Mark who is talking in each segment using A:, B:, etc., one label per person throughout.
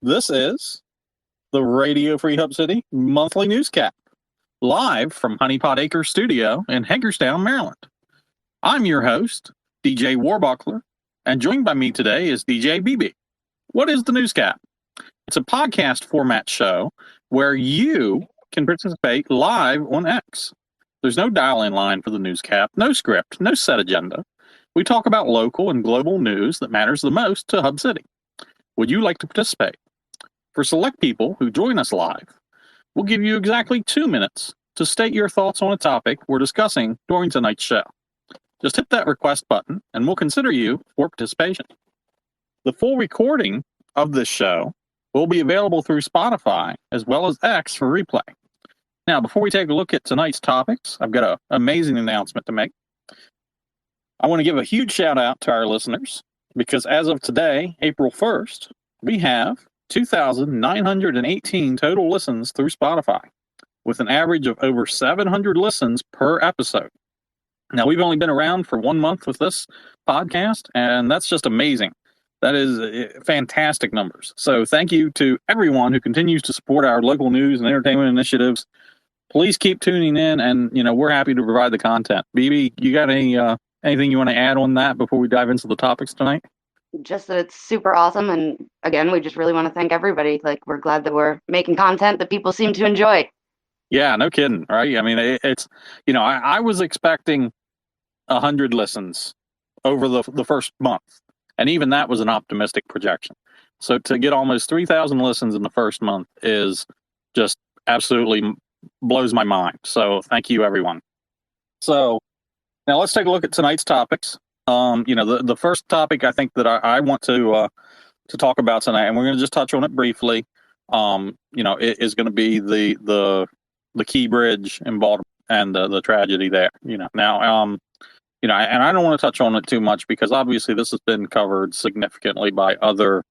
A: This is the Radio Free Hub City monthly newscap, live from Honeypot Acres Studio in Hagerstown, Maryland. I'm your host, DJ Warbuckler, and joined by me today is DJ BB. What is the newscap? It's a podcast format show where you can participate live on X. There's no dial-in line for the newscap, no script, no set agenda. We talk about local and global news that matters the most to Hub City. Would you like to participate? For select people who join us live, we'll give you exactly 2 minutes to state your thoughts on a topic we're discussing during tonight's show. Just hit that request button and we'll consider you for participation. The full recording of this show will be available through Spotify as well as X for replay. Now, before we take a look at tonight's topics, I've got an amazing announcement to make. I want to give a huge shout out to our listeners because as of today, April 1st, we have 2,918 total listens through Spotify, with an average of over 700 listens per episode. Now, we've only been around for 1 month with this podcast, and that's just amazing. That is fantastic numbers. So thank you to everyone who continues to support our local news and entertainment initiatives. Please keep tuning in, and we're happy to provide the content. BB, you got anything you want to add on that before we dive into the topics tonight?
B: Just that it's super awesome, and again, we just really want to thank everybody. We're glad that we're making content that people seem to enjoy.
A: Yeah, no kidding, right? I mean, it's I was expecting 100 listens over the first month, and even that was an optimistic projection. So to get almost 3,000 listens in the first month is just absolutely blows my mind. So thank you, everyone. So now let's take a look at tonight's topics. The first topic I think that I want to talk about tonight, and we're going to just touch on it briefly. It is going to be the Key Bridge in Baltimore and the tragedy there. And I don't want to touch on it too much because obviously this has been covered significantly by other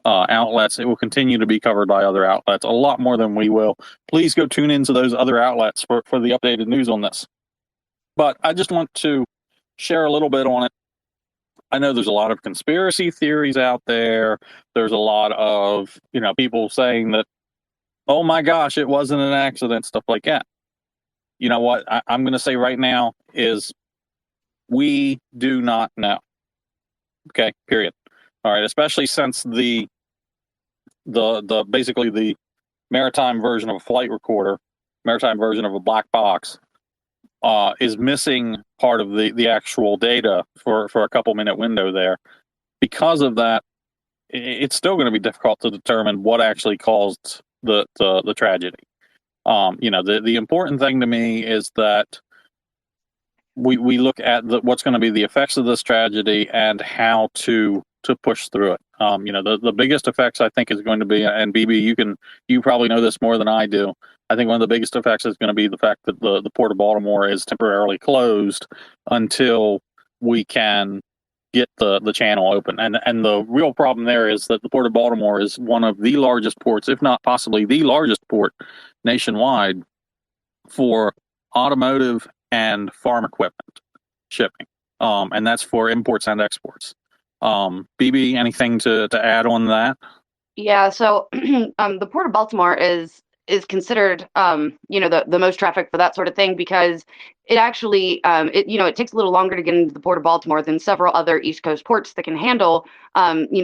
A: outlets. It will continue to be covered by other outlets, a lot more than we will. Please go tune into those other outlets for the updated news on this. But I just want to share a little bit on it. I know there's a lot of conspiracy theories out there. There's a lot of, people saying that, oh my gosh, it wasn't an accident, stuff like that. You know what I'm going to say right now is we do not know. Okay, period. All right, especially since the basically the maritime version of a flight recorder, maritime version of a black box, is missing part of the actual data for a couple-minute window there. Because of that, it's still going to be difficult to determine what actually caused the tragedy. The important thing to me is that we look at what's going to be the effects of this tragedy and how to push through it. The biggest effects I think is going to be, and BB, you probably know this more than I do. I think one of the biggest effects is going to be the fact that the Port of Baltimore is temporarily closed until we can get the channel open. And the real problem there is that the Port of Baltimore is one of the largest ports, if not possibly the largest port nationwide for automotive and farm equipment shipping. And that's for imports and exports. BB, anything to add on that?
B: Yeah, so the Port of Baltimore is considered the most traffic for that sort of thing because it actually it takes a little longer to get into the Port of Baltimore than several other East Coast ports that can handle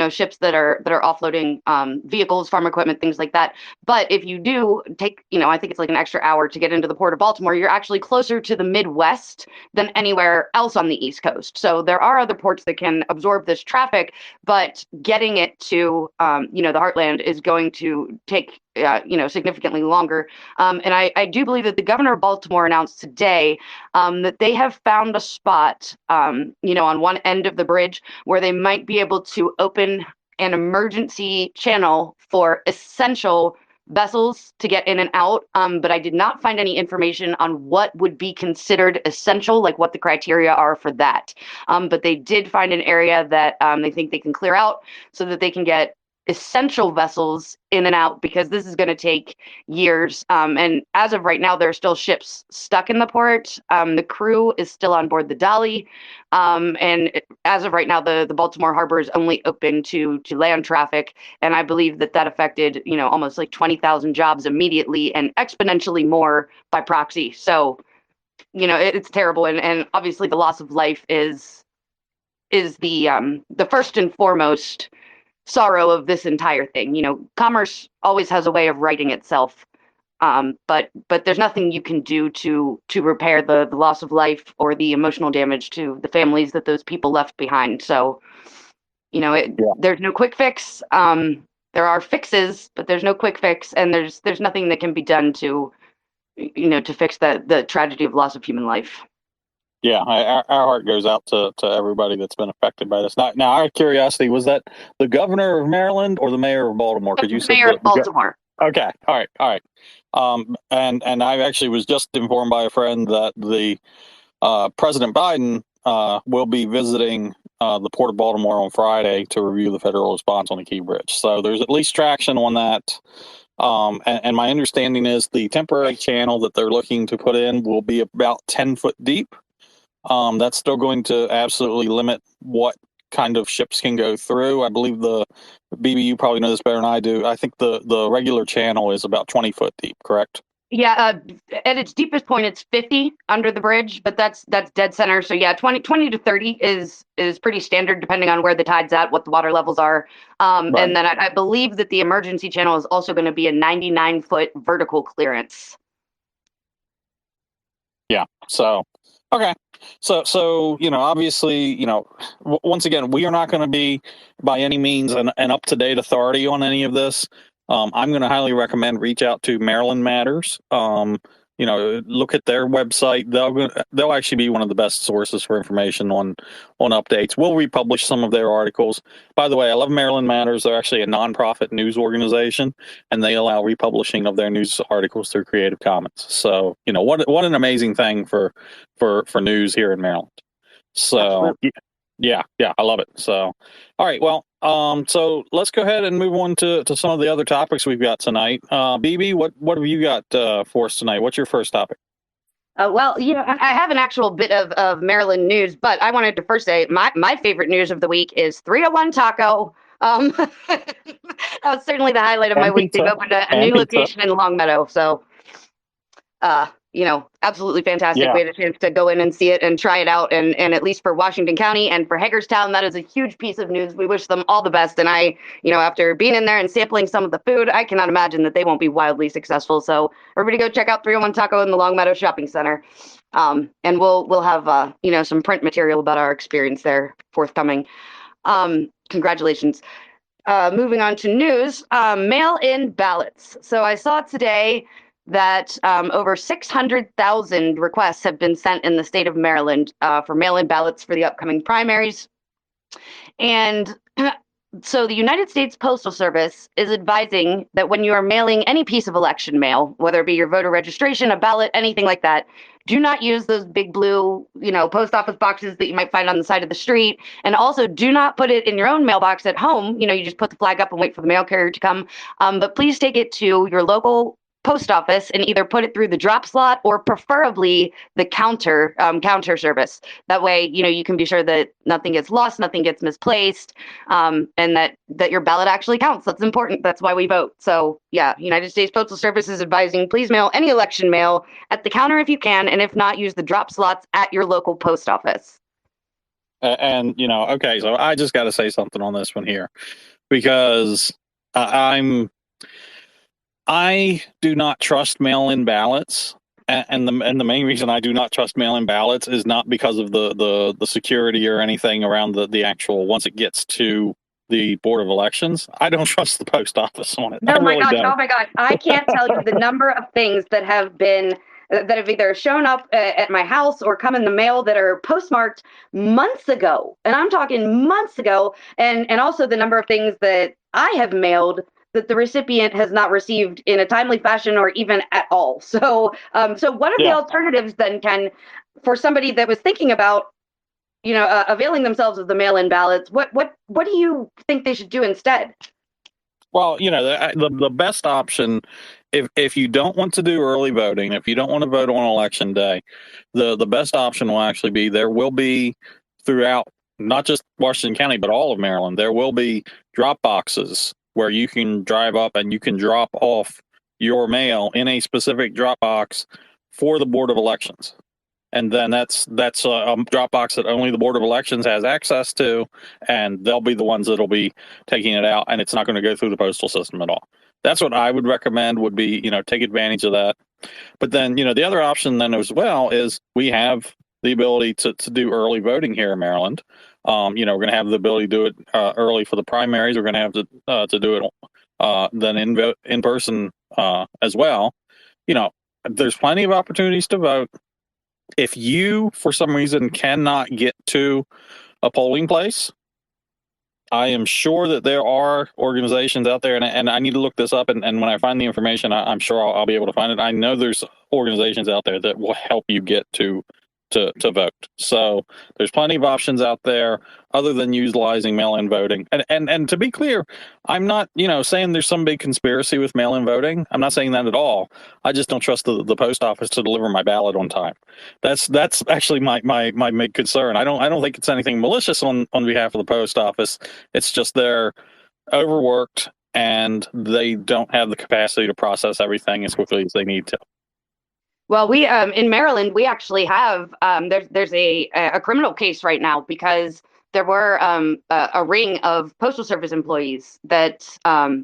B: ships that are offloading vehicles, farm equipment, things like that. But if you do take, I think it's like an extra hour to get into the Port of Baltimore, you're actually closer to the Midwest than anywhere else on the East Coast. So there are other ports that can absorb this traffic, but getting it to the heartland is going to take significantly longer. And I do believe that the governor of Baltimore announced today that they have found a spot, on one end of the bridge where they might be able to open an emergency channel for essential vessels to get in and out. But I did not find any information on what would be considered essential, like what the criteria are for that. But they did find an area that they think they can clear out so that they can get essential vessels in and out because this is going to take years. And as of right now, there are still ships stuck in the port. The crew is still on board the Dolly. As of right now, the Baltimore harbor is only open to land traffic. And I believe that affected, almost like 20,000 jobs immediately and exponentially more by proxy. So, it's terrible. And obviously the loss of life is the first and foremost sorrow of this entire thing. Commerce always has a way of righting itself, but there's nothing you can do to repair the loss of life or the emotional damage to the families that those people left behind. So, there's no quick fix. There are fixes, but there's no quick fix, and there's nothing that can be done to fix the tragedy of loss of human life.
A: Yeah, our heart goes out to everybody that's been affected by this. Now, out of curiosity, was that the governor of Maryland or the mayor of Baltimore? Because you said
B: Mayor of Baltimore.
A: Okay, all right. And I actually was just informed by a friend that the President Biden will be visiting the Port of Baltimore on Friday to review the federal response on the Key Bridge. So there's at least traction on that. And my understanding is the temporary channel that they're looking to put in will be about 10 foot deep. That's still going to absolutely limit what kind of ships can go through. I believe BB, you probably know this better than I do. I think the regular channel is about 20 foot deep, correct?
B: Yeah, at its deepest point, it's 50 under the bridge, but that's dead center. So yeah, 20 to 30 is pretty standard depending on where the tide's at, what the water levels are. Right. And then I believe that the emergency channel is also going to be a 99-foot vertical clearance.
A: Yeah. So, okay. So obviously, once again, we are not going to be by any means an up-to-date authority on any of this. I'm going to highly recommend reach out to Maryland Matters. Look at their website. They'll actually be one of the best sources for information on updates. We'll republish some of their articles. By the way, I love Maryland Matters. They're actually a nonprofit news organization, and they allow republishing of their news articles through Creative Commons. So, what an amazing thing for news here in Maryland. So, absolutely. Yeah, I love it. So, all right, well, so let's go ahead and move on to some of the other topics we've got tonight. BB, what have you got for us tonight? What's your first topic?
B: Well, I have an actual bit of Maryland news, but I wanted to first say my favorite news of the week is 301 Taco. That was certainly the highlight of my week. They've opened a new location in Long Meadow, so absolutely fantastic. Yeah. We had a chance to go in and see it and try it out. And at least for Washington County and for Hagerstown, that is a huge piece of news. We wish them all the best. And I, after being in there and sampling some of the food, I cannot imagine that they won't be wildly successful. So everybody go check out 301 Taco in the Long Meadow Shopping Center. And we'll have, some print material about our experience there forthcoming. Congratulations. Moving on to news, mail-in ballots. So I saw today that over 600,000 requests have been sent in the state of Maryland for mail-in ballots for the upcoming primaries. And so the United States Postal Service is advising that when you are mailing any piece of election mail, whether it be your voter registration, a ballot, anything like that, do not use those big blue, post office boxes that you might find on the side of the street. And also do not put it in your own mailbox at home. You just put the flag up and wait for the mail carrier to come. But please take it to your local post office and either put it through the drop slot or preferably the counter service. That way, you can be sure that nothing gets lost, nothing gets misplaced, and that your ballot actually counts. That's important. That's why we vote. So yeah, United States Postal Service is advising, please mail any election mail at the counter if you can, and if not, use the drop slots at your local post office.
A: Okay, so I just got to say something on this one here, because I do not trust mail-in ballots, and the main reason I do not trust mail-in ballots is not because of the security or anything around the actual once it gets to the Board of Elections. I don't trust the post office on it.
B: Oh my gosh! I can't tell you the number of things that have either shown up at my house or come in the mail that are postmarked months ago, and I'm talking months ago, and also the number of things that I have mailed that the recipient has not received in a timely fashion or even at all. So what are the alternatives then, for somebody that was thinking about, availing themselves of the mail-in ballots? What do you think they should do instead?
A: Well, the best option, if you don't want to do early voting, if you don't want to vote on election day, the best option will actually be there will be throughout not just Washington County but all of Maryland. There will be drop boxes where you can drive up and you can drop off your mail in a specific drop box for the Board of Elections. And then that's a drop box that only the Board of Elections has access to, and they'll be the ones that'll be taking it out, and it's not going to go through the postal system at all. That's what I would recommend. Would be take advantage of that. But then the other option then as well is we have the ability to do early voting here in Maryland. We're going to have the ability to do it early for the primaries. We're going to have to do it then in person as well. There's plenty of opportunities to vote. If you, for some reason, cannot get to a polling place, I am sure that there are organizations out there, and I need to look this up. And when I find the information, I'm sure I'll be able to find it. I know there's organizations out there that will help you get to vote. So there's plenty of options out there other than utilizing mail-in voting. And to be clear, I'm not saying there's some big conspiracy with mail-in voting. I'm not saying that at all. I just don't trust the post office to deliver my ballot on time. That's actually my big concern. I don't think it's anything malicious on behalf of the post office. It's just they're overworked and they don't have the capacity to process everything as quickly as they need to.
B: Well, we in Maryland, we actually have there's a criminal case right now because there were a ring of Postal Service employees that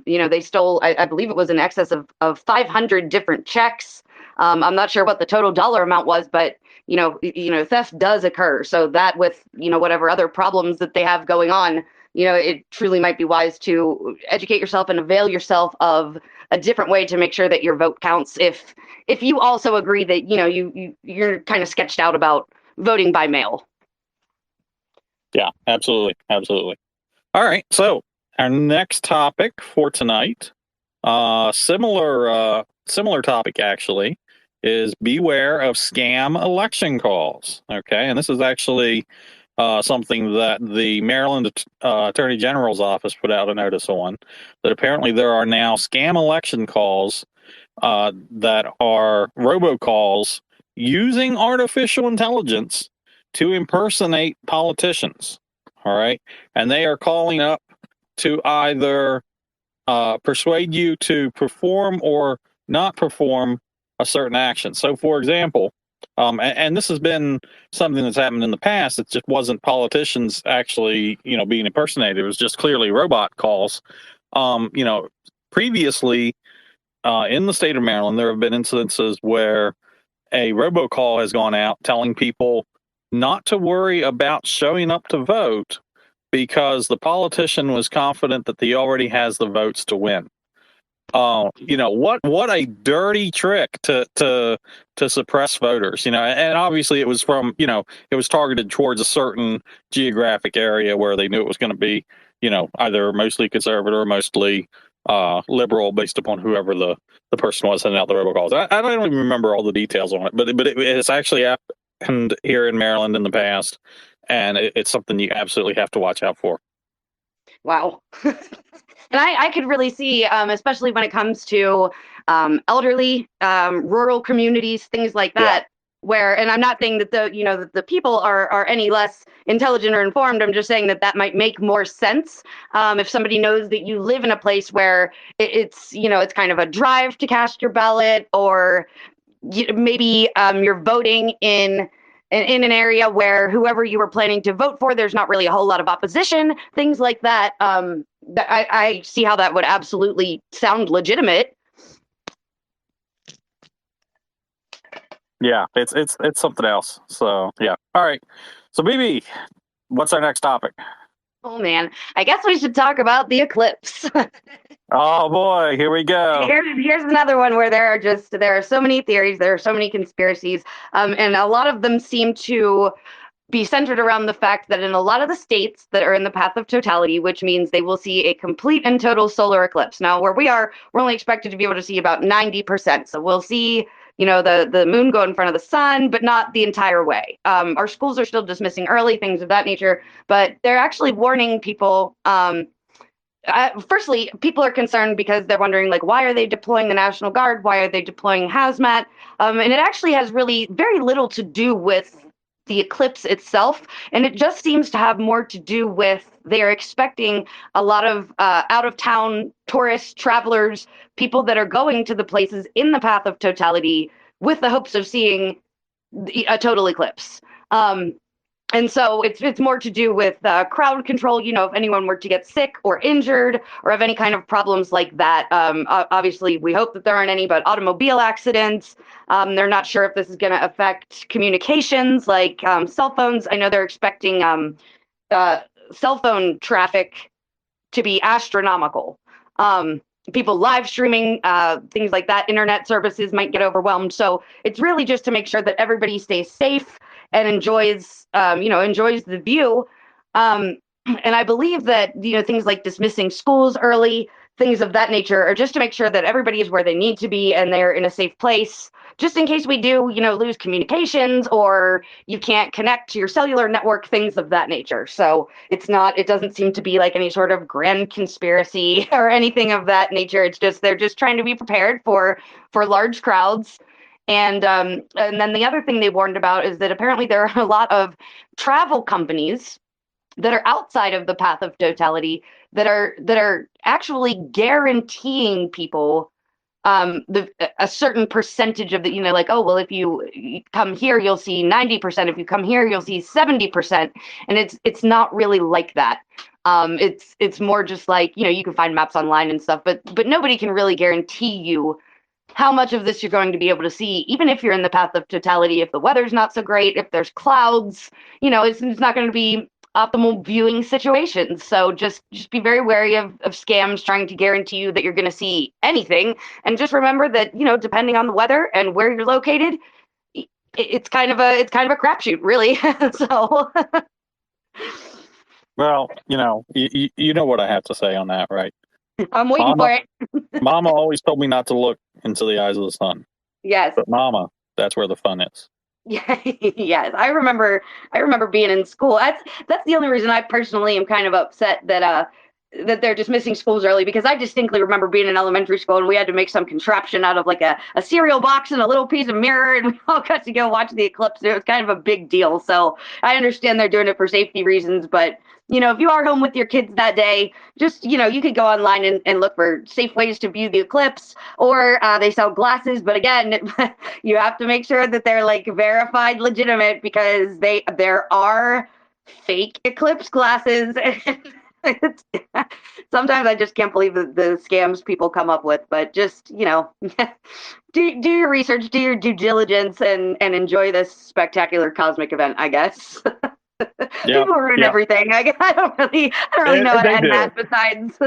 B: they stole. I believe it was in excess of 500 different checks. I'm not sure what the total dollar amount was, but theft does occur. So that with whatever other problems that they have going on, it truly might be wise to educate yourself and avail yourself of a different way to make sure that your vote counts. If you also agree that you're kind of sketched out about voting by mail.
A: Yeah, absolutely. All right, so our next topic for tonight, similar topic actually, is beware of scam election calls. Okay, and this is actually something that the Maryland Attorney General's office put out a notice on, that apparently there are now scam election calls that are robocalls using artificial intelligence to impersonate politicians. All right, and they are calling up to either persuade you to perform or not perform a certain action. So, for example, and this has been something that's happened in the past. It just wasn't politicians actually, being impersonated. It was just clearly robot calls. Previously in the state of Maryland, there have been incidences where a robocall has gone out telling people not to worry about showing up to vote because the politician was confident that he already has the votes to win. What a dirty trick to suppress voters, and obviously it was from, it was targeted towards a certain geographic area where they knew it was going to be, either mostly conservative or mostly liberal based upon whoever the person was sending out the robocalls. I don't even remember all the details on it, but it's actually happened here in Maryland in the past, and it's something you absolutely have to watch out for.
B: Wow. And I could really see, especially when it comes to elderly, rural communities, things like that, where, and I'm not saying that the people are any less intelligent or informed. I'm just saying that might make more sense if somebody knows that you live in a place where it's kind of a drive to cast your ballot, or maybe you're voting in an area where whoever you were planning to vote for, there's not really a whole lot of opposition, things like that. I see how that would absolutely sound legitimate.
A: Yeah, it's something else. So yeah. All right. So BB, what's our next topic?
B: Oh man, I guess we should talk about the eclipse.
A: Oh boy, here we go.
B: Here's another one where there are so many theories, there are so many conspiracies, and a lot of them seem to be centered around the fact that in a lot of the states that are in the path of totality, which means they will see a complete and total solar eclipse. Now, where we are, we're only expected to be able to see about 90%. So we'll see, the moon go in front of the sun, but not the entire way. Our schools are still dismissing early, things of that nature, but they're actually warning people firstly, people are concerned because they're wondering, like, why are they deploying the National Guard? Why are they deploying hazmat? And it actually has really very little to do with the eclipse itself. And it just seems to have more to do with they are expecting a lot of out of town tourists, travelers, people that are going to the places in the path of totality with the hopes of seeing a total eclipse. And so it's more to do with crowd control. If anyone were to get sick or injured or have any kind of problems like that, obviously we hope that there aren't any, but automobile accidents. They're not sure if this is going to affect communications like cell phones. I know they're expecting cell phone traffic to be astronomical. People live streaming, things like that, internet services might get overwhelmed. So it's really just to make sure that everybody stays safe and enjoys the view. And I believe that, things like dismissing schools early, things of that nature, are just to make sure that everybody is where they need to be and they're in a safe place, just in case we do, lose communications or you can't connect to your cellular network, things of that nature. So it doesn't seem to be like any sort of grand conspiracy or anything of that nature. It's just, they're just trying to be prepared for large crowds. And then the other thing they warned about is that apparently there are a lot of travel companies that are outside of the path of totality that are actually guaranteeing people a certain percentage of the, like, oh, well, if you come here, you'll see 90%. If you come here, you'll see 70%. And it's not really like that. It's more just like, you can find maps online and stuff, but nobody can really guarantee you how much of this you're going to be able to see, even if you're in the path of totality. If the weather's not so great, if there's clouds, it's not going to be optimal viewing situations. So just be very wary of scams trying to guarantee you that you're going to see anything. And just remember that, depending on the weather and where you're located, it's kind of a crapshoot, really. So.
A: Well, you know what I have to say on that, right?
B: I'm waiting for it.
A: Mama always told me not to look into the eyes of the sun.
B: Yes.
A: But Mama, that's where the fun is.
B: Yeah, yes. I remember being in school. That's the only reason I personally am kind of upset that they're dismissing schools early, because I distinctly remember being in elementary school and we had to make some contraption out of like a cereal box and a little piece of mirror, and we all got to go watch the eclipse. It was kind of a big deal. So I understand they're doing it for safety reasons, but if you are home with your kids that day, just, you could go online and look for safe ways to view the eclipse, or they sell glasses. But again, you have to make sure that they're like verified, legitimate, because there are fake eclipse glasses. Sometimes I just can't believe the scams people come up with, but just, do your research, do your due diligence, and enjoy this spectacular cosmic event, I guess. People ruin everything. I don't really know how to end that besides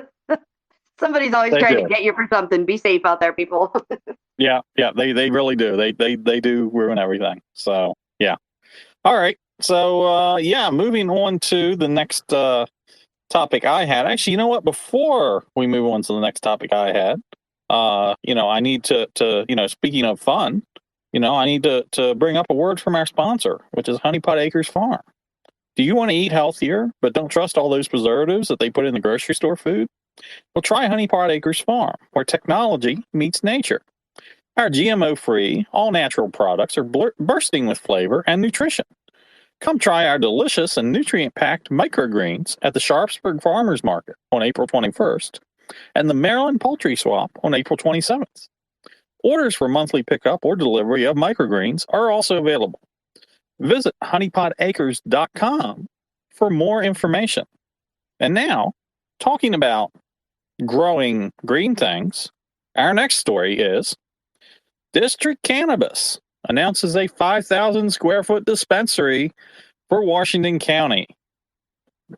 B: somebody's always trying to get you for something. Be safe out there, people.
A: Yeah, they really do. They do ruin everything. So, yeah. All right. So, moving on to the next topic I had. Actually, you know what? Before we move on to the next topic I had, I need to speaking of fun, I need to bring up a word from our sponsor, which is Honey Pot Acres Farm. Do you want to eat healthier, but don't trust all those preservatives that they put in the grocery store food? Well, try Honey Pot Acres Farm, where technology meets nature. Our GMO-free, all-natural products are bursting with flavor and nutrition. Come try our delicious and nutrient-packed microgreens at the Sharpsburg Farmers Market on April 21st and the Maryland Poultry Swap on April 27th. Orders for monthly pickup or delivery of microgreens are also available. Visit honeypotacres.com for more information. And now, talking about growing green things, our next story is District Cannabis announces a 5,000 square foot dispensary for Washington County.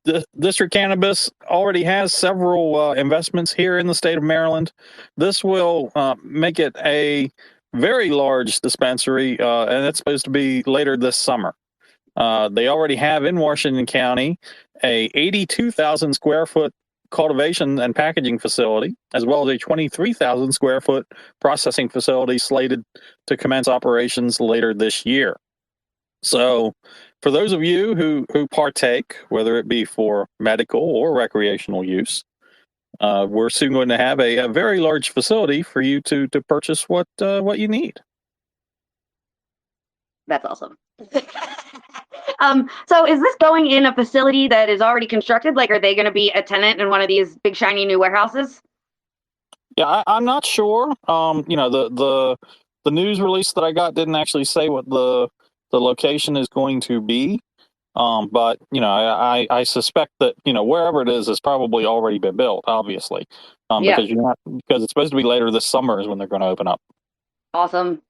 A: The District Cannabis already has several investments here in the state of Maryland. This will make it a very large dispensary, and it's supposed to be later this summer. They already have in Washington County a 82,000 square foot cultivation and packaging facility, as well as a 23,000 square foot processing facility slated to commence operations later this year. So for those of you who partake, whether it be for medical or recreational use, we're soon going to have a very large facility for you to purchase what you need.
B: That's awesome. So is this going in a facility that is already constructed? Like, are they going to be a tenant in one of these big shiny new warehouses?
A: Yeah, I'm not sure. The news release that I got didn't actually say what the location is going to be. But I suspect that wherever it is probably already been built, obviously,
B: Yeah,
A: because it's supposed to be later this summer is when they're going to open up.
B: awesome.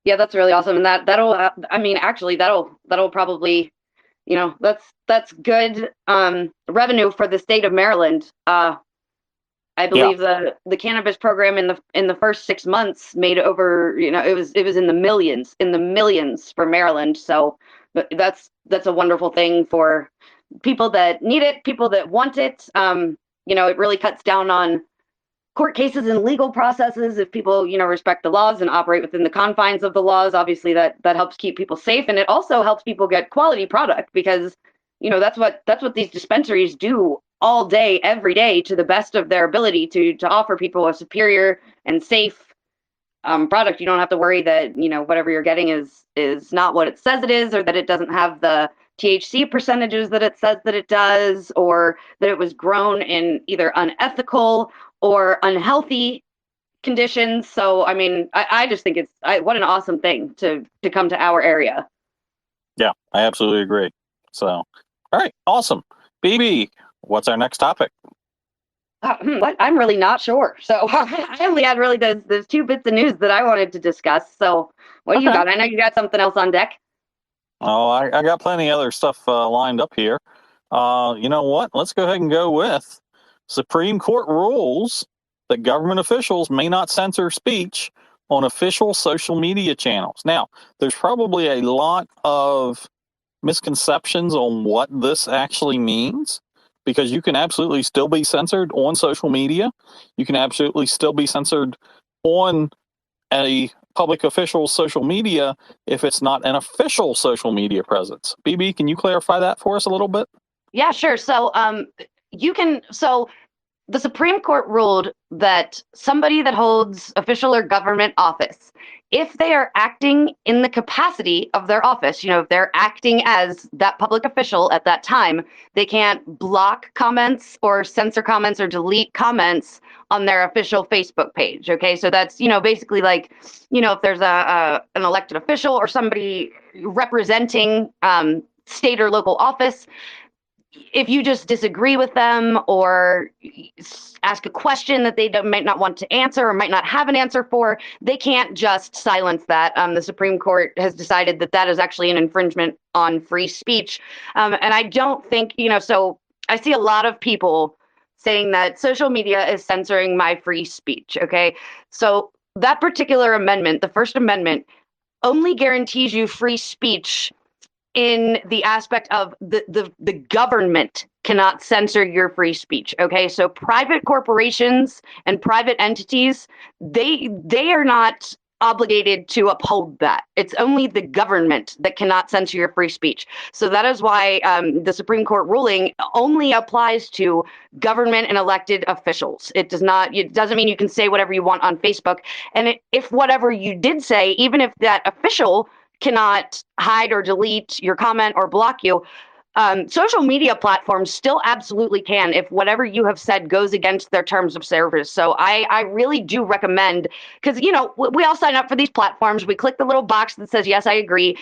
B: Yeah, that's really awesome, and that'll I mean, actually, that'll probably, that's good revenue for the state of Maryland. I
A: Yeah,
B: believe the cannabis program in the first 6 months made over, it was in the millions for Maryland. So that's a wonderful thing for people that need it, people that want it. It really cuts down on court cases and legal processes if people, respect the laws and operate within the confines of the laws. Obviously, that helps keep people safe, and it also helps people get quality product because, that's what these dispensaries do all day, every day, to the best of their ability to offer people a superior and safe product. You don't have to worry that whatever you're getting is not what it says it is, or that it doesn't have the THC percentages that it says that it does, or that it was grown in either unethical or unhealthy conditions. So, I mean, I just think what an awesome thing to come to our area.
A: yeah, I absolutely agree. So, all right, awesome. BB, what's our next topic?
B: What? I'm really not sure. So I only had really those two bits of news that I wanted to discuss. So what do you
A: Okay.
B: got? I know you got something else on deck.
A: Oh, I got plenty of other stuff lined up here. You know what? Let's go ahead and go with Supreme Court rules that government officials may not censor speech on official social media channels. Now, there's probably a lot of misconceptions on what this actually means because you can absolutely still be censored on social media. You can absolutely still be censored on a public official's social media if it's not an official social media presence. BB, can you clarify that for us a little bit?
B: Yeah, sure. So the Supreme Court ruled that somebody that holds official or government office, if they are acting in the capacity of their office, if they're acting as that public official at that time, they can't block comments or censor comments or delete comments on their official Facebook page. Okay, so that's basically like if there's an elected official or somebody representing state or local office, if you just disagree with them or ask a question that they might not want to answer or might not have an answer for, they can't just silence that. The Supreme Court has decided that that is actually an infringement on free speech. And I don't think, so I see a lot of people saying that social media is censoring my free speech. Okay. So that particular amendment, the First Amendment, only guarantees you free speech in the aspect of the government cannot censor your free speech. Okay, so private corporations and private entities, they are not obligated to uphold that. It's only the government that cannot censor your free speech. So that is why the Supreme Court ruling only applies to government and elected officials. It does not. It doesn't mean you can say whatever you want on Facebook. And if whatever you did say, even if that official cannot hide or delete your comment or block you, social media platforms still absolutely can if whatever you have said goes against their terms of service. So I really do recommend, because we all sign up for these platforms, we click the little box that says yes I agree.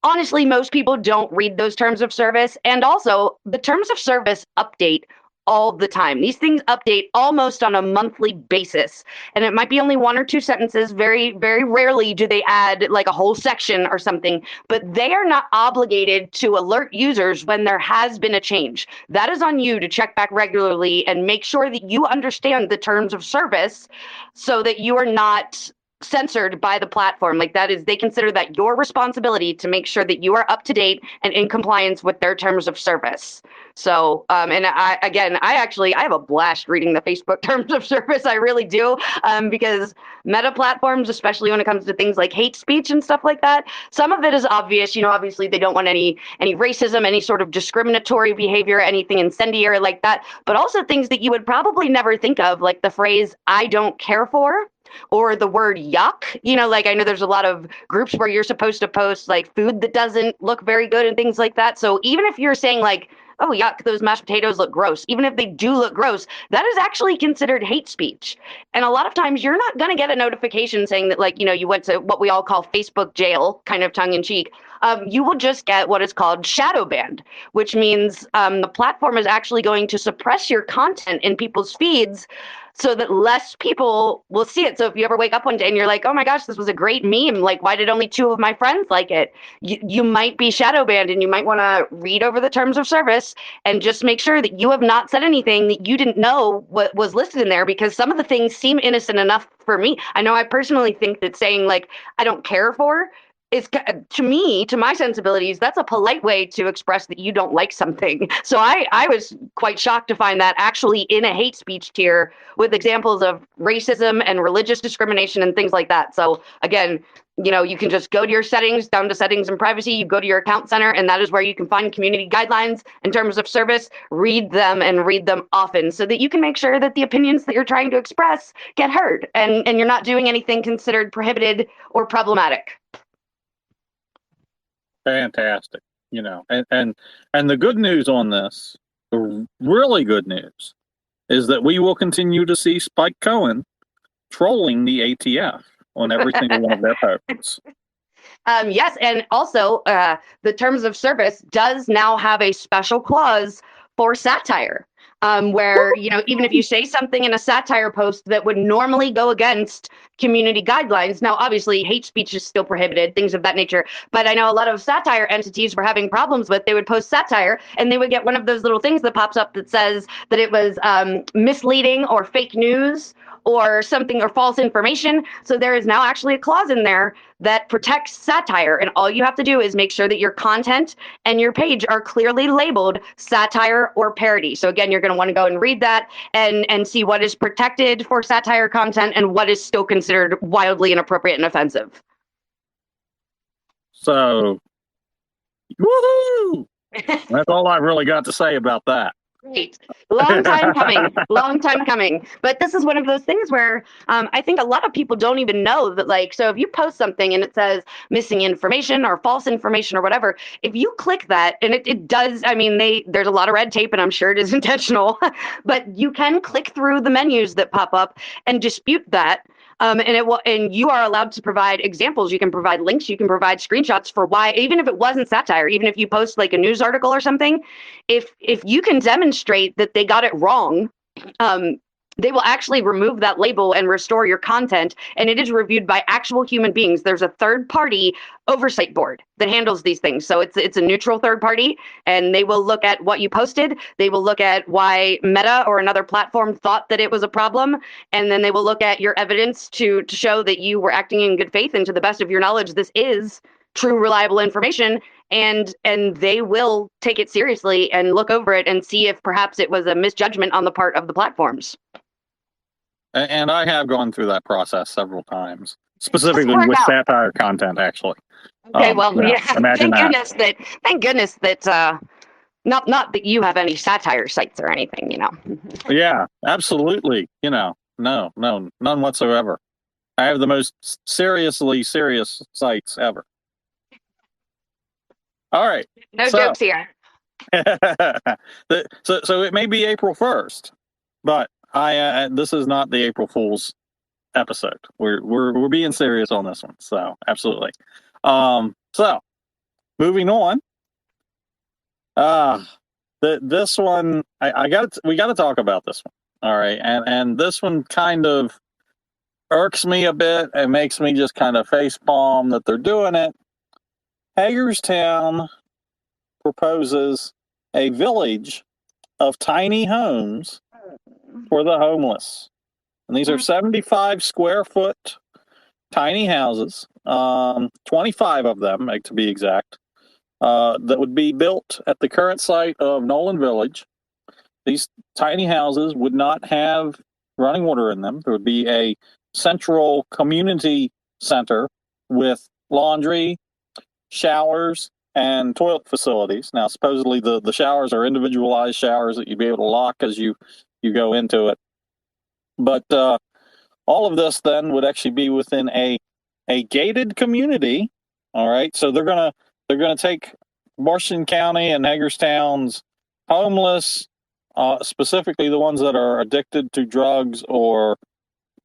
B: Honestly, most people don't read those terms of service, and also the terms of service update all the time. These things update almost on a monthly basis, and it might be only one or two sentences. Very, very rarely do they add like a whole section or something, but they are not obligated to alert users when there has been a change. That is on you to check back regularly and make sure that you understand the terms of service so that you are not censored by the platform. Like that is, they consider that your responsibility to make sure that you are up to date and in compliance with their terms of service. So, and I have a blast reading the Facebook terms of service. I really do, because meta platforms, especially when it comes to things like hate speech and stuff like that, some of it is obvious. Obviously they don't want any racism, any sort of discriminatory behavior, anything incendiary like that, but also things that you would probably never think of, like the phrase "I don't care for," or the word yuck. Like I know there's a lot of groups where you're supposed to post like food that doesn't look very good and things like that. So even if you're saying like, oh, yuck, those mashed potatoes look gross, even if they do look gross, that is actually considered hate speech. And a lot of times you're not going to get a notification saying that, like, you went to what we all call Facebook jail, kind of tongue in cheek. You will just get what is called shadow banned, which means the platform is actually going to suppress your content in people's feeds so that less people will see it. So if you ever wake up one day and you're like, oh my gosh, this was a great meme, like, why did only 2 of my friends like it? You might be shadow banned, and you might want to read over the terms of service and just make sure that you have not said anything that you didn't know what was listed in there, because some of the things seem innocent enough for me. I know I personally think that saying like, I don't care for, is, to me, to my sensibilities, that's a polite way to express that you don't like something. So I was quite shocked to find that actually in a hate speech tier with examples of racism and religious discrimination and things like that. So again, you can just go to your settings, down to settings and privacy, you go to your account center, and that is where you can find community guidelines in terms of service. Read them, and read them often, so that you can make sure that the opinions that you're trying to express get heard, and you're not doing anything considered prohibited or problematic.
A: Fantastic. And the good news on this, the really good news, is that we will continue to see Spike Cohen trolling the ATF on every single one of their posts.
B: Yes, and also the terms of service does now have a special clause for satire. Where, even if you say something in a satire post that would normally go against community guidelines, now obviously hate speech is still prohibited, things of that nature, but I know a lot of satire entities were having problems with, they would post satire and they would get one of those little things that pops up that says that it was misleading or fake news or something, or false information. So there is now actually a clause in there that protects satire, and all you have to do is make sure that your content and your page are clearly labeled satire or parody. So again, you're going to want to go and read that and see what is protected for satire content and what is still considered wildly inappropriate and offensive.
A: So, woohoo! That's all I really got to say about that.
B: Great. Long time coming. But this is one of those things where I think a lot of people don't even know that, like, so if you post something and it says missing information or false information or whatever, if you click that, and it does, there's a lot of red tape and I'm sure it is intentional, but you can click through the menus that pop up and dispute that. And you are allowed to provide examples. You can provide links. You can provide screenshots for why, even if it wasn't satire, even if you post like a news article or something, if you can demonstrate that they got it wrong, they will actually remove that label and restore your content. And it is reviewed by actual human beings. There's a third-party oversight board that handles these things. So it's a neutral third party, and they will look at what you posted. They will look at why Meta or another platform thought that it was a problem. And then they will look at your evidence to show that you were acting in good faith. And to the best of your knowledge, this is true, reliable information. And they will take it seriously and look over it and see if perhaps it was a misjudgment on the part of the platforms.
A: And I have gone through that process several times, specifically with satire content, actually.
B: Okay, thank goodness that not that you have any satire sites or anything,
A: Yeah, absolutely. No, none whatsoever. I have the most seriously serious sites ever. All right.
B: No jokes here.
A: So it may be April 1st, but this is not the April Fool's episode. We're being serious on this one. So absolutely. So moving on. This one we got to talk about this one. All right, and this one kind of irks me a bit and makes me just kind of facepalm that they're doing it. Hagerstown proposes a village of tiny homes for the homeless. And these are 75 square foot tiny houses, 25 of them, to be exact, that would be built at the current site of Nolan Village. These tiny houses would not have running water in them. There would be a central community center with laundry, showers, and toilet facilities. Now, supposedly the showers are individualized showers that you'd be able to lock as you go into it. But all of this then would actually be within a gated community. All right, so they're gonna take Washington County and Hagerstown's homeless, specifically the ones that are addicted to drugs or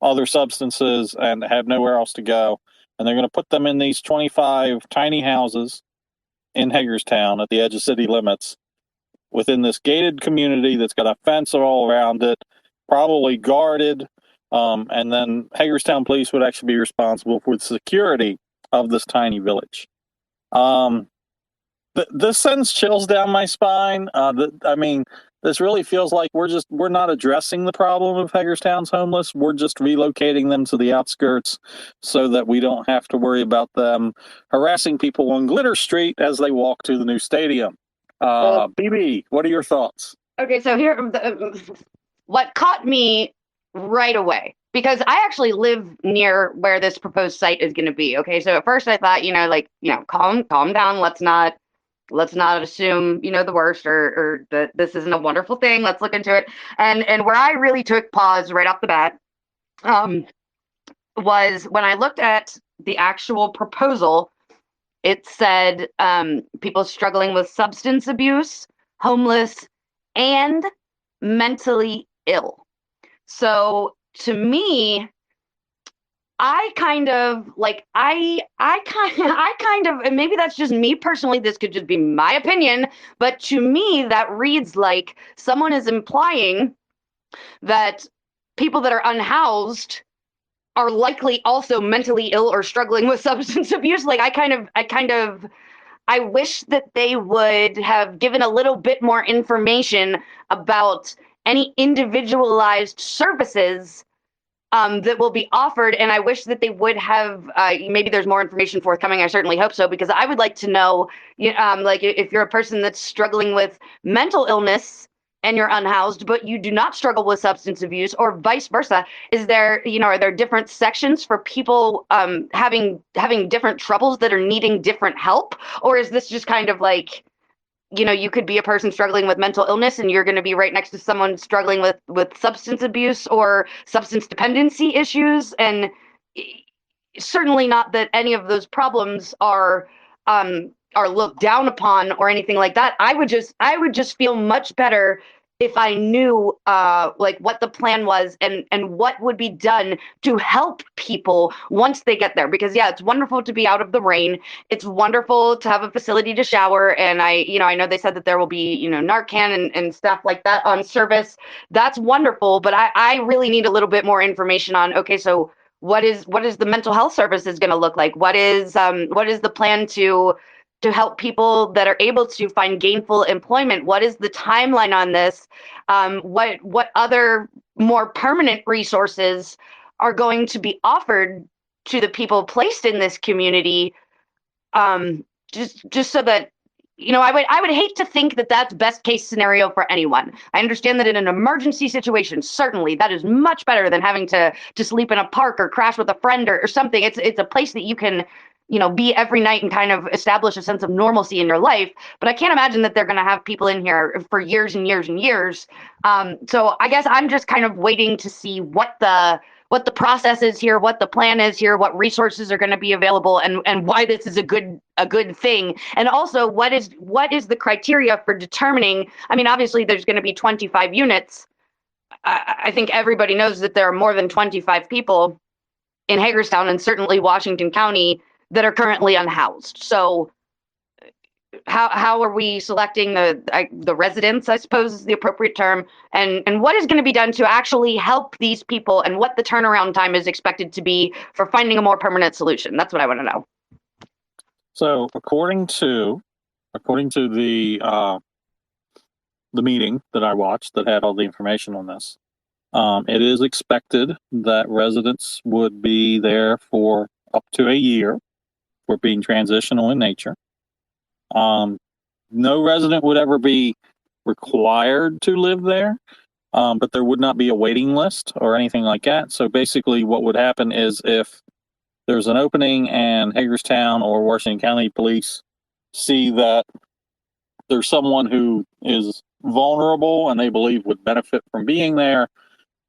A: other substances and have nowhere else to go, and they're going to put them in these 25 tiny houses in Hagerstown at the edge of city limits within this gated community that's got a fence all around it, probably guarded, and then Hagerstown police would actually be responsible for the security of this tiny village. This sends chills down my spine. This really feels like we're not addressing the problem of Hagerstown's homeless. We're just relocating them to the outskirts so that we don't have to worry about them harassing people on Glitter Street as they walk to the new stadium. BB, what are your thoughts?
B: Okay, so here, what caught me right away, because I actually live near where this proposed site is going to be. Okay, so at first I thought, calm down. Let's not assume, the worst or that this isn't a wonderful thing. Let's look into it. And where I really took pause right off the bat was when I looked at the actual proposal. It said people struggling with substance abuse, homeless, and mentally ill. So to me, I kind of, and maybe that's just me personally, this could just be my opinion, but to me, that reads like someone is implying that people that are unhoused are likely also mentally ill or struggling with substance abuse. I wish that they would have given a little bit more information about any individualized services that will be offered. And I wish that they would have, maybe there's more information forthcoming. I certainly hope so, because I would like to know, if you're a person that's struggling with mental illness and you're unhoused, but you do not struggle with substance abuse, or vice versa, are there different sections for people having different troubles that are needing different help? Or is this just kind of like, you could be a person struggling with mental illness and you're going to be right next to someone struggling with substance abuse or substance dependency issues. And certainly not that any of those problems are looked down upon or anything like that. I would just feel much better if I knew what the plan was and what would be done to help people once they get there. Because it's wonderful to be out of the rain. It's wonderful to have a facility to shower. And I know they said that there will be, Narcan and stuff like that on service. That's wonderful. But I really need a little bit more information on, okay, so what is the mental health services going to look like? What is the plan to help people that are able to find gainful employment? What is the timeline on this? What other more permanent resources are going to be offered to the people placed in this community? Just so that, I would hate to think that that's best case scenario for anyone. I understand that in an emergency situation, certainly that is much better than having to sleep in a park or crash with a friend or something. It's a place that you can be every night and kind of establish a sense of normalcy in your life. But I can't imagine that they're going to have people in here for years and years and years. So I guess I'm just kind of waiting to see what the process is here, what the plan is here, what resources are going to be available, and why this is a good thing. And also, what is the criteria for determining? I mean, obviously, there's going to be 25 units. I think everybody knows that there are more than 25 people in Hagerstown and certainly Washington County that are currently unhoused. So how are we selecting the residents, I suppose is the appropriate term, and what is going to be done to actually help these people, and what the turnaround time is expected to be for finding a more permanent solution? That's what I want to know.
A: So according to the meeting that I watched that had all the information on this, it is expected that residents would be there for up to a year for being transitional in nature. No resident would ever be required to live there, but there would not be a waiting list or anything like that. So basically, what would happen is if there's an opening and Hagerstown or Washington County Police see that there's someone who is vulnerable and they believe would benefit from being there,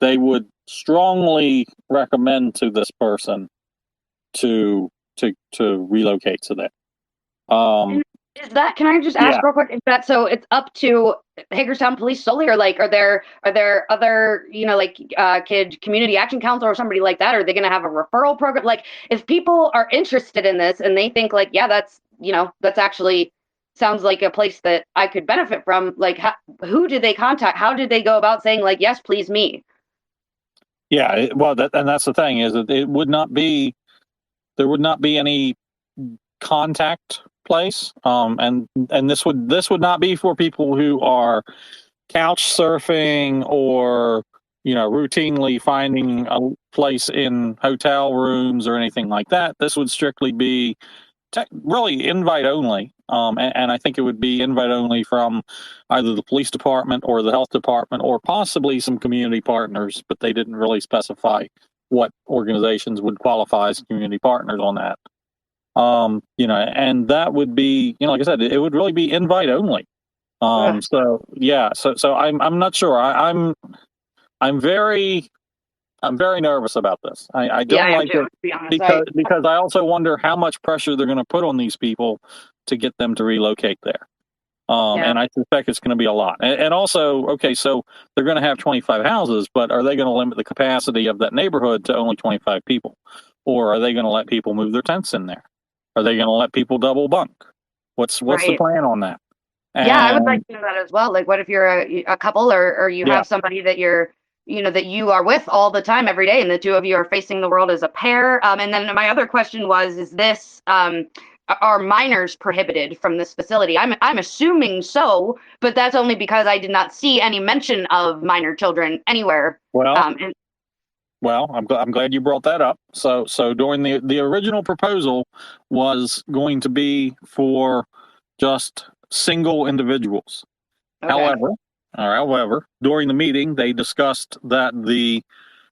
A: they would strongly recommend to this person to relocate to there.
B: Is that, can I just ask real quick, is that so it's up to Hagerstown Police solely, or like are there other, like kid community action council or somebody like that? Are they going to have a referral program? Like if people are interested in this and they think like, yeah, that's actually sounds like a place that I could benefit from, like who did they contact? How did they go about saying like, yes, please me?
A: Yeah, and that's the thing is that there would not be any contact place, and this would not be for people who are couch surfing or routinely finding a place in hotel rooms or anything like that. This would strictly be really invite only, and I think it would be invite only from either the police department or the health department or possibly some community partners, but they didn't really specify what organizations would qualify as community partners on that. And that would be, like I said, it would really be invite only. So I'm not sure. I'm very nervous about this. I don't like it because I also wonder how much pressure they're going to put on these people to get them to relocate there. And I suspect it's going to be a lot. And also, okay, so they're going to have 25 houses, but are they going to limit the capacity of that neighborhood to only 25 people? Or are they going to let people move their tents in there? Are they going to let people double bunk? What's the plan on that?
B: And I would like to know that as well. Like, what if you're a couple or you have somebody that you're, that you are with all the time, every day, and the two of you are facing the world as a pair? And then my other question was, is this, are minors prohibited from this facility? I'm assuming so, but that's only because I did not see any mention of minor children anywhere.
A: Well, I'm glad you brought that up. So during the original proposal was going to be for just single individuals. Okay. However, during the meeting, they discussed that the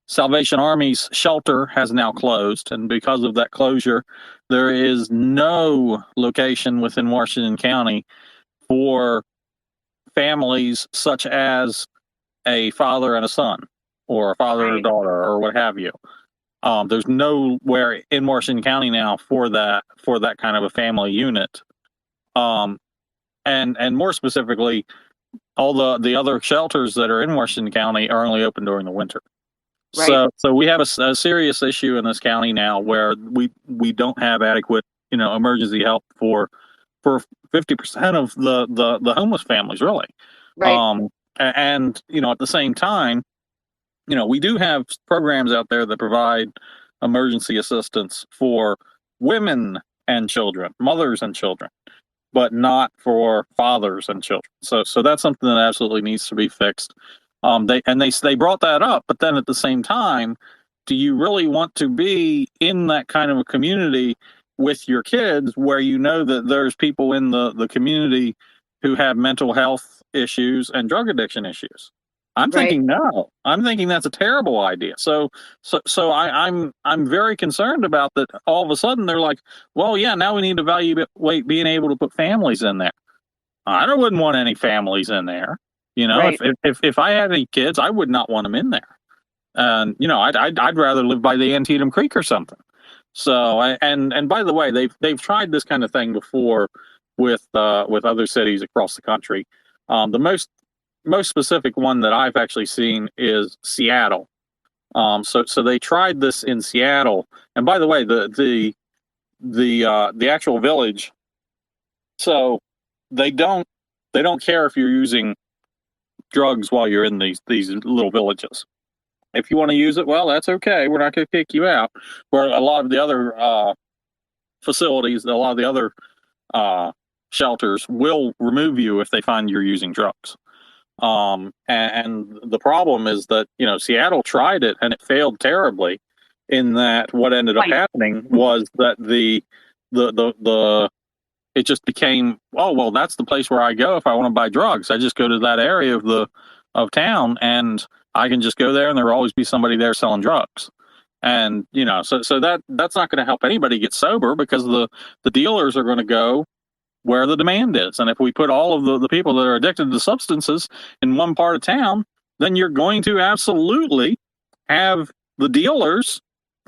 A: Salvation Army's shelter has now closed, and because of that closure, there is no location within Washington County for families such as a father and a son, or a father and a daughter, or what have you. There's nowhere in Washington County now for that kind of a family unit. And more specifically, all the other shelters that are in Washington County are only open during the winter. Right. So we have a serious issue in this county now where we don't have adequate emergency help for 50% of the homeless families, really. Right. And at the same time, we do have programs out there that provide emergency assistance for women and children, mothers and children, but not for fathers and children. So that's something that absolutely needs to be fixed. They brought that up, but then at the same time, do you really want to be in that kind of a community with your kids where that there's people in the community who have mental health issues and drug addiction issues? I'm thinking no. I'm thinking that's a terrible idea. So I'm very concerned about that. All of a sudden they're like, well, yeah, now we need to evaluate being able to put families in there. I wouldn't want any families in there. If I had any kids, I would not want them in there. And I'd rather live by the Antietam Creek or something. So and by the way, they've tried this kind of thing before with other cities across the country. The most specific one that I've actually seen is Seattle. So they tried this in Seattle, and by the way, the actual village. So they don't care if you're using drugs while you're in these little villages. If you want to use it, well, that's okay. We're not going to kick you out. Where a lot of the other facilities, a lot of the other shelters will remove you if they find you're using drugs. And the problem is that Seattle tried it and it failed terribly in that what ended up
B: Right.
A: happening was that the it just became, oh well, that's the place where I go if I want to buy drugs. I just go to that area of town, and I can just go there, and there will always be somebody there selling drugs. And so that's not going to help anybody get sober, because the dealers are going to go where the demand is. And if we put all of the people that are addicted to substances in one part of town, then you're going to absolutely have the dealers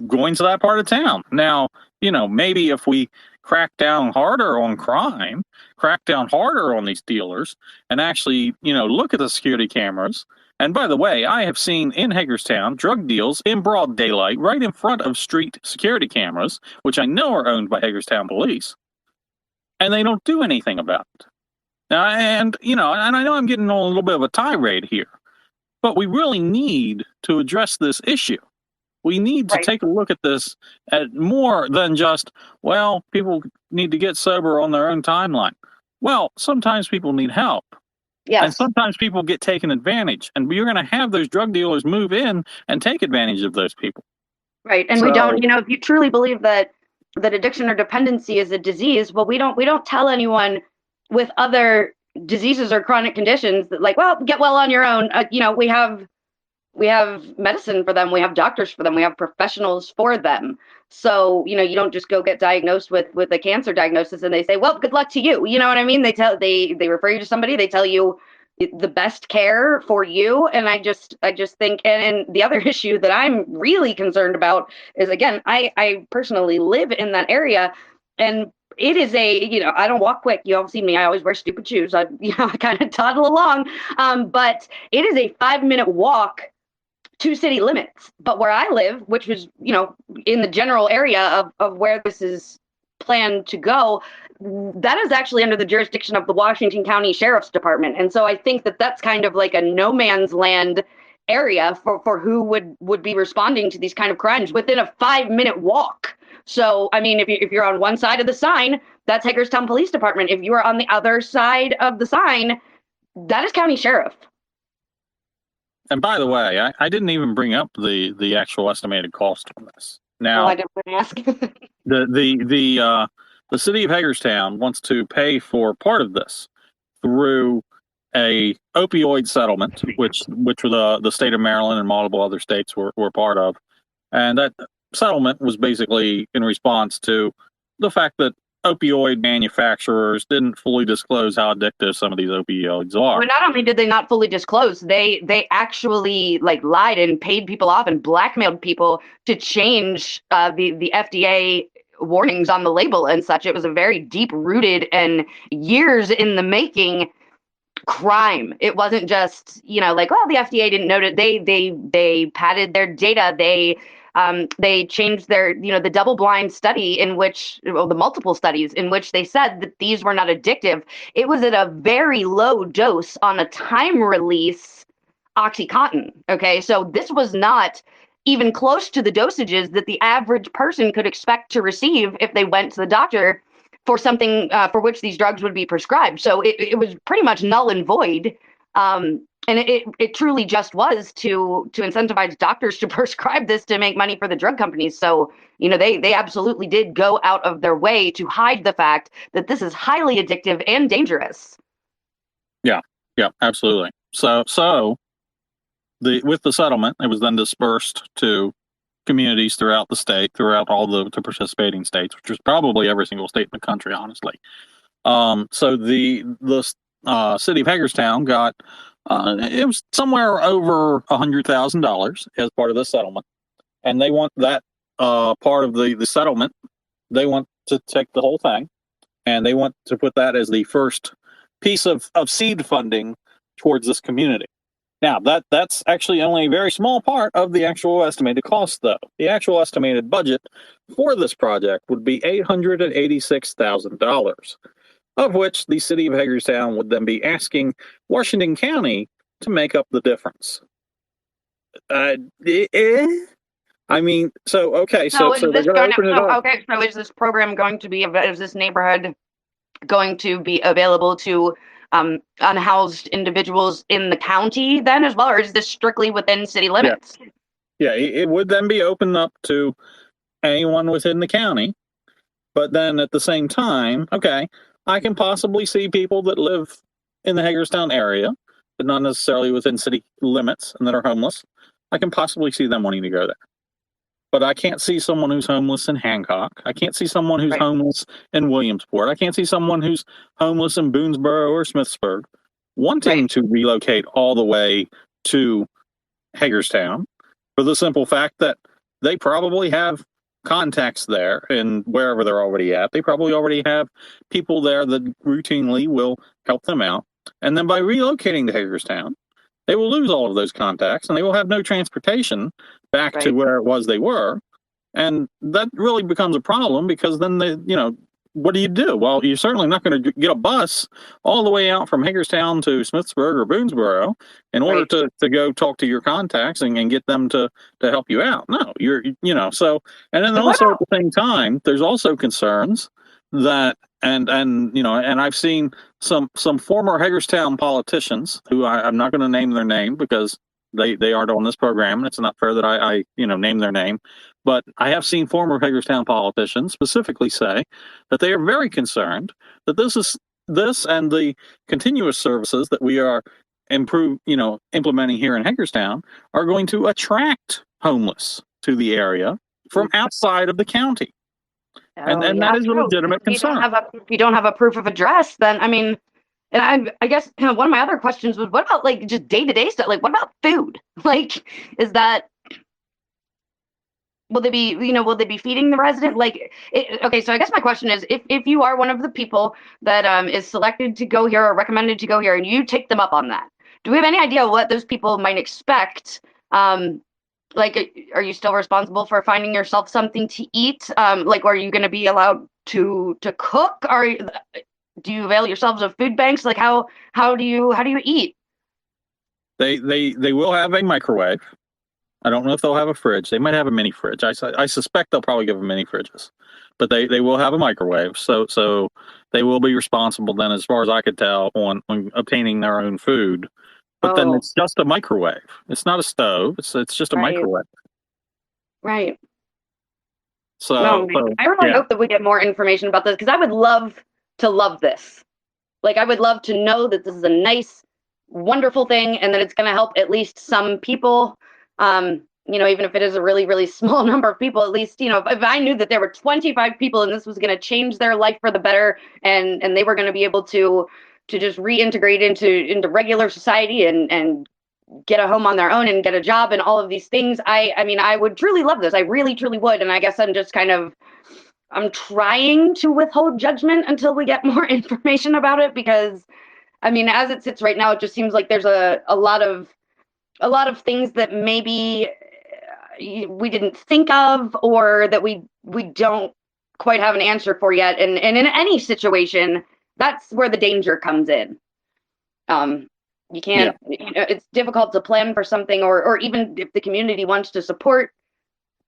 A: going to that part of town. Now, maybe if we crack down harder on crime, crack down harder on these dealers, and actually, look at the security cameras. And by the way, I have seen in Hagerstown drug deals in broad daylight, right in front of street security cameras, which I know are owned by Hagerstown police, and they don't do anything about it. Now, and I know I'm getting on a little bit of a tirade here, but we really need to address this issue. We need to take a look at this at more than just, well, people need to get sober on their own timeline. Well, sometimes people need help.
B: Yes.
A: And sometimes people get taken advantage. And you're going to have those drug dealers move in and take advantage of those people.
B: Right. And we don't, if you truly believe that addiction or dependency is a disease, well, we don't tell anyone with other diseases or chronic conditions that, like, well, get well on your own. We have medicine for them. We have doctors for them. We have professionals for them. So, you don't just go get diagnosed with a cancer diagnosis and they say, well, good luck to you. You know what I mean? They refer you to somebody, they tell you the best care for you. And I just think, and the other issue that I'm really concerned about is, again, I personally live in that area, and it is I don't walk quick. You all see me. I always wear stupid shoes. I kind of toddle along. But it is a 5-minute walk to city limits. But where I live, which was, in the general area of where this is planned to go, that is actually under the jurisdiction of the Washington County Sheriff's Department. And so I think that that's kind of like a no man's land area for who would be responding to these kind of crimes within a 5-minute walk. So, I mean, if you're on one side of the sign, that's Hagerstown Police Department. If you are on the other side of the sign, that is County Sheriff.
A: And by the way, I didn't even bring up the actual estimated cost on this. Now,
B: I didn't ask.
A: the city of Hagerstown wants to pay for part of this through a opioid settlement, which the state of Maryland and multiple other states were part of. And that settlement was basically in response to the fact that opioid manufacturers didn't fully disclose how addictive some of these opioids are.
B: Well, not only did they not fully disclose, they actually lied and paid people off and blackmailed people to change the FDA warnings on the label and such. It was a very deep rooted and years in the making crime. It wasn't just, well, the FDA didn't know it. They padded their data. They changed their, the double-blind study in which, the multiple studies in which they said that these were not addictive. It was at a very low dose on a time release OxyContin. Okay, so this was not even close to the dosages that the average person could expect to receive if they went to the doctor for something for which these drugs would be prescribed. So it was pretty much null and void. And it truly just was to incentivize doctors to prescribe this to make money for the drug companies. So, they absolutely did go out of their way to hide the fact that this is highly addictive and dangerous. Yeah,
A: absolutely. So with the settlement, it was then dispersed to communities throughout the state, throughout all the participating states, which was probably every single state in the country, honestly. So the city of Hagerstown got it was somewhere over $100,000 as part of the settlement, and they want that part of the settlement. They want to take the whole thing, and they want to put that as the first piece of seed funding towards this community. Now, that's actually only a very small part of the actual estimated cost, though. The actual estimated budget for this project would be $886,000, of which the city of Hagerstown would then be asking Washington County to make up the difference. I mean, so okay, so they're going to open it up.
B: Okay, so is this program going to be? Is this neighborhood going to be available to unhoused individuals in the county then as well, or is this strictly within city limits?
A: Yeah, it would then be opened up to anyone within the county. But then at the same time, okay, I can possibly see people that live in the Hagerstown area, but not necessarily within city limits and that are homeless. I can possibly see them wanting to go there. But I can't see someone who's homeless in Hancock. I can't see someone who's
B: Right.
A: homeless in Williamsport. I can't see someone who's homeless in Boonesboro or Smithsburg wanting
B: Right.
A: to relocate all the way to Hagerstown for the simple fact that they probably have contacts there and wherever they're already at. They probably already have people there that routinely will help them out. And then by relocating to Hagerstown, they will lose all of those contacts and they will have no transportation back to
B: Right.
A: where it was they were. And that really becomes a problem because then what do you do? Well, you're certainly not going to get a bus all the way out from Hagerstown to Smithsburg or Boonesboro in order
B: Right.
A: to go talk to your contacts and get them to help you out. No, so, and then
B: And what
A: also at
B: about,
A: the same time, there's also concerns that, and I've seen some former Hagerstown politicians who I'm not going to name their name because they aren't on this program, and it's not fair that I name their name. But I have seen former Hagerstown politicians specifically say that they are very concerned that this and the continuous services that we are implementing here in Hagerstown are going to attract homeless to the area from outside of the county. And
B: oh
A: that
B: yeah,
A: is a
B: true.
A: legitimate concern.
B: If you don't have a proof of address, then I mean, and I guess one of my other questions was, what about like just day to day stuff? Like, what about food? Like, is that will they be feeding the resident? Okay, so I guess my question is, if you are one of the people that is selected to go here or recommended to go here, and you take them up on that, do we have any idea what those people might expect? Are you still responsible for finding yourself something to eat? Are you going to be allowed to cook? Do you avail yourselves of food banks? Like, how do you eat?
A: They will have a microwave. I don't know if they'll have a fridge. They might have a mini fridge. I suspect they'll probably give them mini fridges, but they will have a microwave. So they will be responsible then, as far as I could tell, on obtaining their own food. But then
B: Oh,
A: it's just a microwave. It's not a stove. It's just a
B: right,
A: microwave.
B: right.
A: So,
B: No,
A: so
B: I really
A: yeah,
B: hope that we get more information about this because I would love to love this. Like, I would love to know that this is a nice, wonderful thing and that it's going to help at least some people. Even if it is a really, really small number of people, at least, if I knew that there were 25 people and this was going to change their life for the better and they were going to be able to just reintegrate into regular society and get a home on their own and get a job and all of these things. I mean, I would truly love this. I really, truly would. And I guess I'm trying to withhold judgment until we get more information about it because I mean, as it sits right now, it just seems like there's a lot of things that maybe we didn't think of or that we don't quite have an answer for yet. And in any situation, that's where the danger comes in. Um, you
A: yeah.
B: can't, it's difficult to plan for something, or even if the community wants to support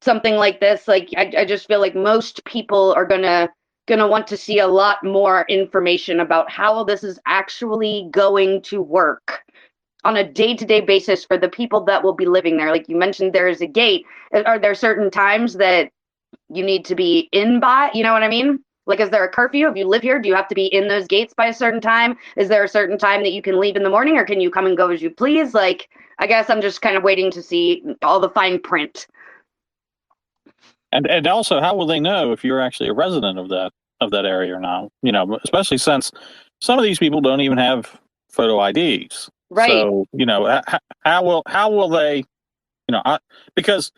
B: something like this, like I just feel like most people are gonna want to see a lot more information about how this is actually going to work on a day-to-day basis for the people that will be living there. Like you mentioned, there is a gate. Are there certain times that you need to be in by? You know what I mean? Like, is there a curfew? If you live here, do you have to be in those gates by a certain time? Is there a certain time that you can leave in the morning, or can you come and go as you please? Like, I guess I'm just kind of waiting to see all the fine print.
A: And also, how will they know if you're actually a resident of that area or not? Especially since some of these people don't even have photo IDs.
B: Right.
A: So how will they? Because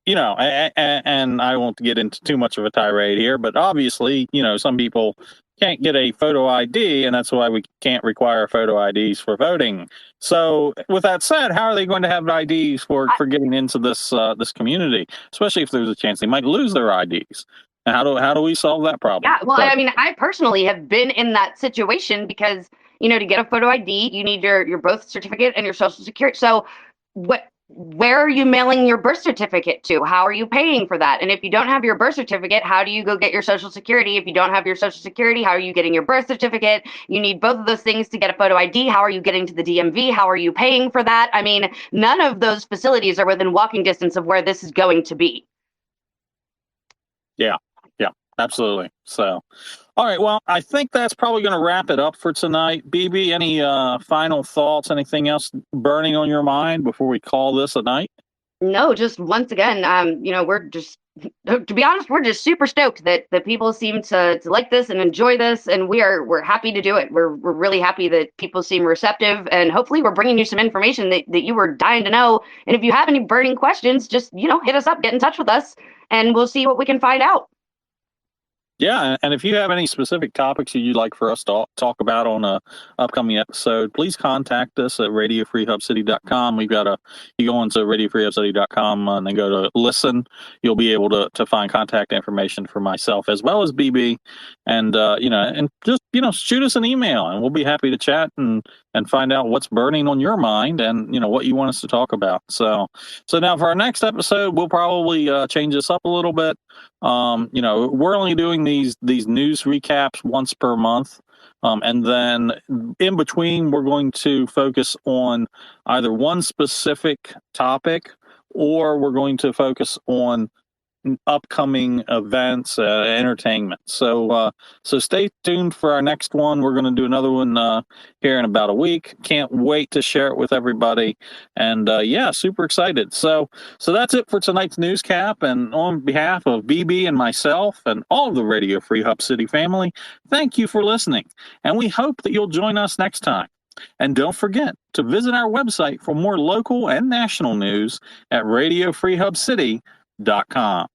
A: and I won't get into too much of a tirade here, but obviously, some people can't get a photo ID, and that's why we can't require photo IDs for voting. So, with that said, how are they going to have IDs for getting into this community, especially if there's a chance they might lose their IDs? And how do we solve that problem?
B: Yeah, well,
A: So,
B: I mean, I personally have been in that situation because, to get a photo ID, you need your birth certificate and your social security. So, what where are you mailing your birth certificate to? How are you paying for that? And if you don't have your birth certificate, how do you go get your social security? If you don't have your social security, how are you getting your birth certificate? You need both of those things to get a photo ID. How are you getting to the DMV? How are you paying for that? I mean, none of those facilities are within walking distance of where this is going to be.
A: Yeah, yeah, absolutely. So, all right. Well, I think that's probably going to wrap it up for tonight. BB, any final thoughts? Anything else burning on your mind before we call this a night?
B: No, just once again, we're just, to be honest, we're just super stoked that people seem to like this and enjoy this, and we're happy to do it. We're really happy that people seem receptive, and hopefully we're bringing you some information that you were dying to know. And if you have any burning questions, just hit us up, get in touch with us, and we'll see what we can find out.
A: Yeah, and if you have any specific topics you'd like for us to talk about on a upcoming episode, please contact us at radiofreehubcity.com. You go into radiofreehubcity.com and then go to listen. You'll be able to find contact information for myself as well as BB, and and just shoot us an email, and we'll be happy to chat and find out what's burning on your mind and what you want us to talk about. So now for our next episode, we'll probably change this up a little bit. We're only doing these news recaps once per month. And then in between, we're going to focus on either one specific topic, or we're going to focus on upcoming events, entertainment. So stay tuned for our next one. We're going to do another one here in about a week. Can't wait to share it with everybody. And super excited. So that's it for tonight's news cap. And on behalf of BB and myself and all of the Radio Free Hub City family, thank you for listening. And we hope that you'll join us next time. And don't forget to visit our website for more local and national news at radiofreehubcity.com.